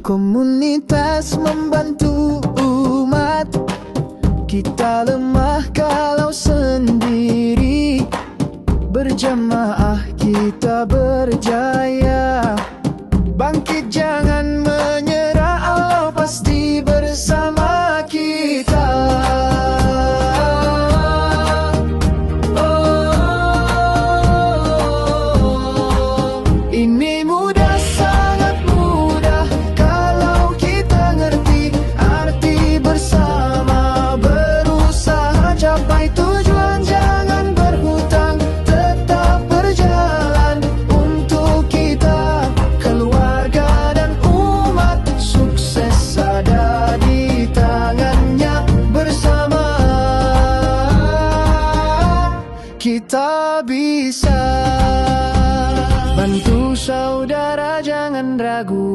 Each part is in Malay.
Komunitas membantu umat. Kita lemah kalau sendiri, berjamaah kita berjaya. Bangkit jangan menyerah, Allah pasti bersama kita. Ini mudah, sangat mudah kalau kita ngerti arti bersama. Berusaha capai tujuan, jangan berhutang, tetap berjalan untuk kita, keluarga dan umat. Sukses ada di tangannya, bersama kita bisa. Bantu saudara jangan ragu,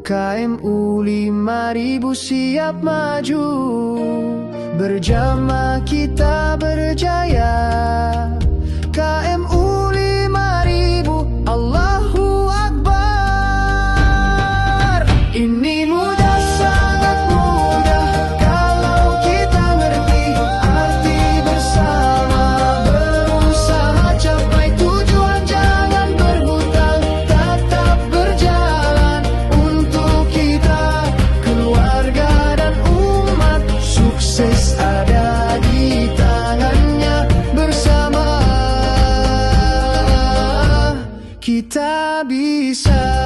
KMU 5000 siap maju. Berjamaah kita berjaya, KMU 5000, Allahu Akbar. Ini mudah, sangat mudah kalau kita ngerti arti bersama. Berusaha capai tujuan, jangan berhutang, tetap berjalan untuk kita, keluarga dan umat. Sukses ada di tangannya, bersama kita bisa.